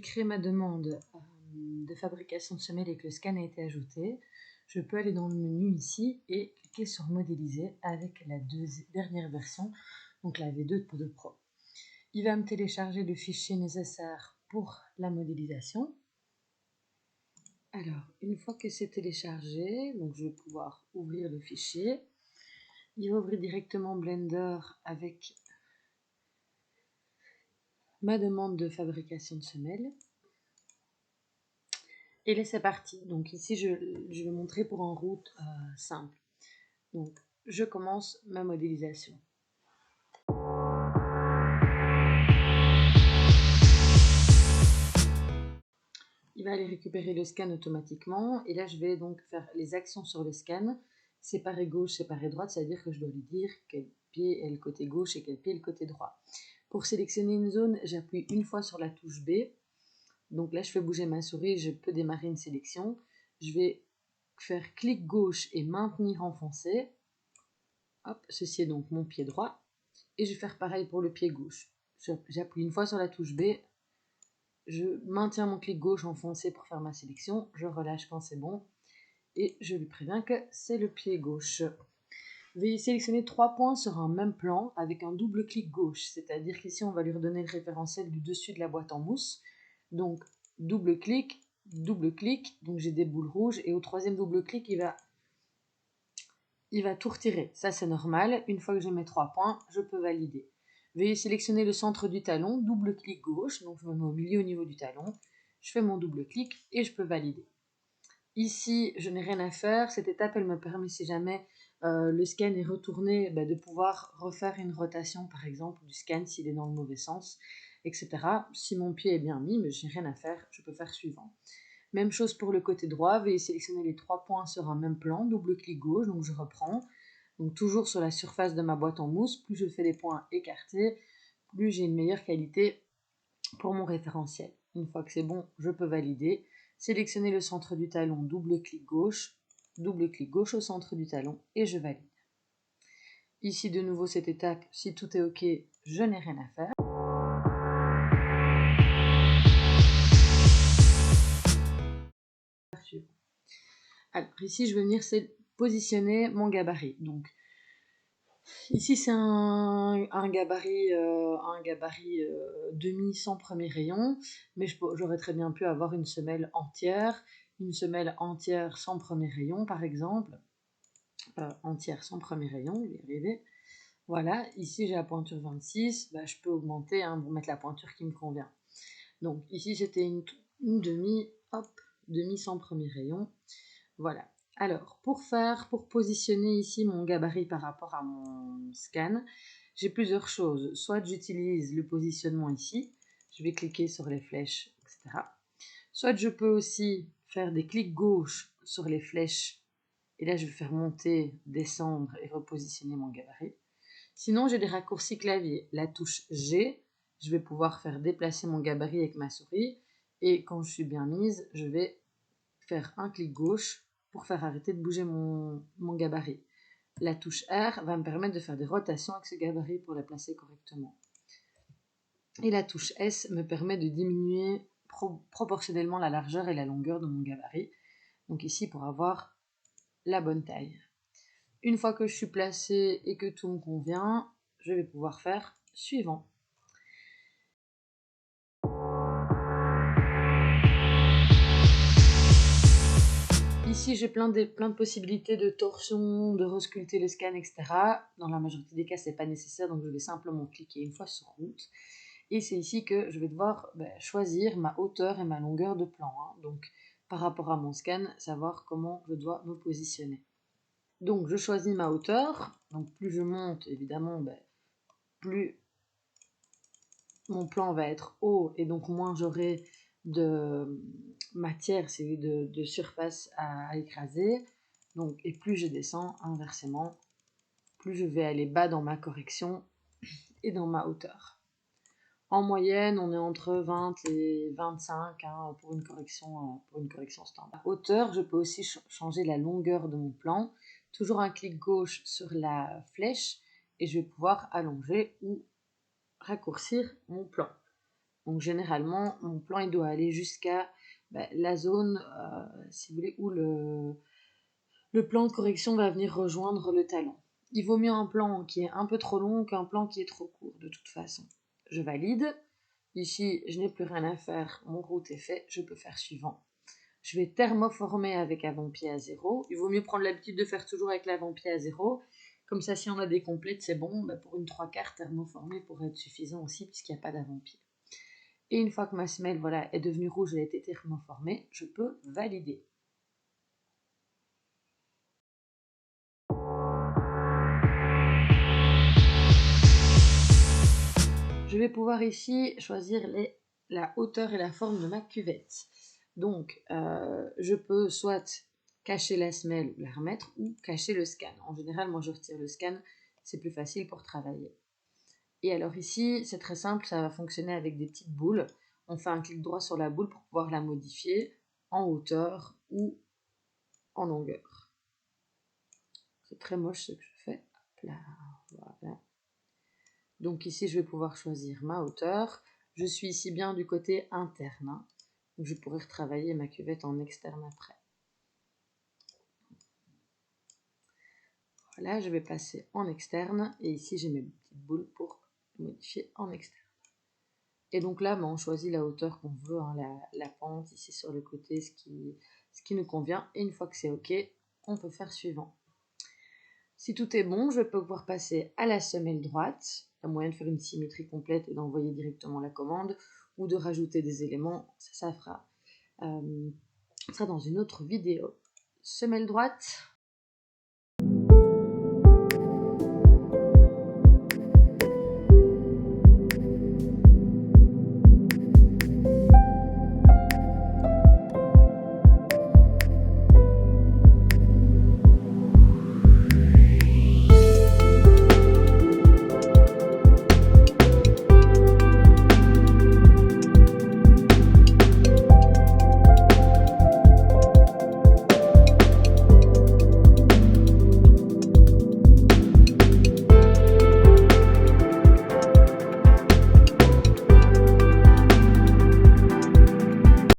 créé ma demande de fabrication de semelles et que le scan a été ajouté, je peux aller dans le menu ici et cliquer sur modéliser avec la dernière version, donc la V2 Pro. Il va me télécharger le fichier nécessaire pour la modélisation. Alors, une fois que c'est téléchargé, donc je vais pouvoir ouvrir le fichier. Il va ouvrir directement Blender avec ma demande de fabrication de semelles. Et là c'est parti. Donc ici je vais montrer pour une route simple. Donc je commence ma modélisation. Il va aller récupérer le scan automatiquement et là je vais donc faire les actions sur le scan, séparer gauche, séparer droite, c'est-à-dire que je dois lui dire quel pied est le côté gauche et quel pied est le côté droit. Pour sélectionner une zone, j'appuie une fois sur la touche B. Donc là je fais bouger ma souris, je peux démarrer une sélection. Je vais faire clic gauche et maintenir enfoncé. Hop, ceci est donc mon pied droit. Et je vais faire pareil pour le pied gauche. J'appuie une fois sur la touche B. Je maintiens mon clic gauche enfoncé pour faire ma sélection. Je relâche quand c'est bon. Et je lui préviens que c'est le pied gauche. Veuillez sélectionner 3 points sur un même plan avec un double clic gauche. C'est-à-dire qu'ici, on va lui redonner le référentiel du dessus de la boîte en mousse. Donc, double clic. Donc, j'ai des boules rouges. Et au troisième double clic, il va tout retirer. Ça, c'est normal. Une fois que j'ai mes 3 points, je peux valider. Veuillez sélectionner le centre du talon, double clic gauche, donc je me mets au milieu au niveau du talon. Je fais mon double clic et je peux valider. Ici, je n'ai rien à faire. Cette étape, elle me permet, si jamais le scan est retourné, de pouvoir refaire une rotation, par exemple, du scan s'il est dans le mauvais sens, etc. Si mon pied est bien mis, mais je n'ai rien à faire, je peux faire suivant. Même chose pour le côté droit, veuillez sélectionner les 3 points sur un même plan, double clic gauche, donc je reprends. Donc toujours sur la surface de ma boîte en mousse, plus je fais des points écartés, plus j'ai une meilleure qualité pour mon référentiel. Une fois que c'est bon, je peux valider. Sélectionner le centre du talon, double clic gauche au centre du talon et je valide. Ici de nouveau cette étape, si tout est ok, je n'ai rien à faire. Alors ici je vais venir positionner mon gabarit. Donc ici c'est un gabarit demi sans premier rayon, mais j'aurais très bien pu avoir une semelle entière sans premier rayon par exemple, entière sans premier rayon, je vais y arriver. Voilà, ici j'ai la pointure 26, je peux augmenter pour mettre la pointure qui me convient. Donc ici c'était une demi, demi sans premier rayon, voilà. Alors, pour positionner ici mon gabarit par rapport à mon scan, j'ai plusieurs choses. Soit j'utilise le positionnement ici, je vais cliquer sur les flèches, etc. Soit je peux aussi faire des clics gauche sur les flèches, et là je vais faire monter, descendre et repositionner mon gabarit. Sinon, j'ai des raccourcis clavier. La touche G, je vais pouvoir faire déplacer mon gabarit avec ma souris, et quand je suis bien mise, je vais faire un clic gauche pour faire arrêter de bouger mon gabarit. La touche R va me permettre de faire des rotations avec ce gabarit pour la placer correctement. Et la touche S me permet de diminuer proportionnellement la largeur et la longueur de mon gabarit. Donc ici pour avoir la bonne taille. Une fois que je suis placée et que tout me convient, je vais pouvoir faire suivant. Ici, j'ai plein de possibilités de torsion, de resculpter le scan, etc. Dans la majorité des cas, ce n'est pas nécessaire, donc je vais simplement cliquer une fois sur route. Et c'est ici que je vais devoir choisir ma hauteur et ma longueur de plan. Donc, par rapport à mon scan, savoir comment je dois me positionner. Donc, je choisis ma hauteur. Donc, plus je monte, évidemment, plus mon plan va être haut et donc moins j'aurai de matière, c'est de surface à écraser. Donc, et plus je descends, inversement, plus je vais aller bas dans ma correction et dans ma hauteur. En moyenne, on est entre 20 et 25 pour une correction standard. Hauteur, je peux aussi changer la longueur de mon plan. Toujours un clic gauche sur la flèche et je vais pouvoir allonger ou raccourcir mon plan. Donc généralement, mon plan il doit aller jusqu'à la zone, si vous voulez, où le plan de correction va venir rejoindre le talon. Il vaut mieux un plan qui est un peu trop long qu'un plan qui est trop court, de toute façon. Je valide. Ici, je n'ai plus rien à faire, mon route est fait, je peux faire suivant. Je vais thermoformer avec avant-pied à 0. Il vaut mieux prendre l'habitude de faire toujours avec l'avant-pied à 0. Comme ça, si on a des complètes, c'est bon. Pour une 3/4, thermoformer pourrait être suffisant aussi, puisqu'il n'y a pas d'avant-pied. Et une fois que ma semelle est devenue rouge et a été thermoformée, je peux valider. Je vais pouvoir ici choisir la hauteur et la forme de ma cuvette. Donc, je peux soit cacher la semelle ou la remettre, ou cacher le scan. En général, moi, je retire le scan, c'est plus facile pour travailler. Et alors ici, c'est très simple, ça va fonctionner avec des petites boules. On fait un clic droit sur la boule pour pouvoir la modifier en hauteur ou en longueur. C'est très moche ce que je fais. Hop là, voilà. Donc ici, je vais pouvoir choisir ma hauteur. Je suis ici bien du côté interne. Hein. Donc je pourrais retravailler ma cuvette en externe après. Voilà, je vais passer en externe. Et ici, j'ai mes petites boules pour modifier en externe. Et donc là, on choisit la hauteur qu'on veut, hein, la pente ici sur le côté, ce qui nous convient. Et une fois que c'est OK, on peut faire suivant. Si tout est bon, je vais pouvoir passer à la semelle droite. Il y a moyen de faire une symétrie complète et d'envoyer directement la commande ou de rajouter des éléments. Ça fera. Ça sera dans une autre vidéo. Semelle droite.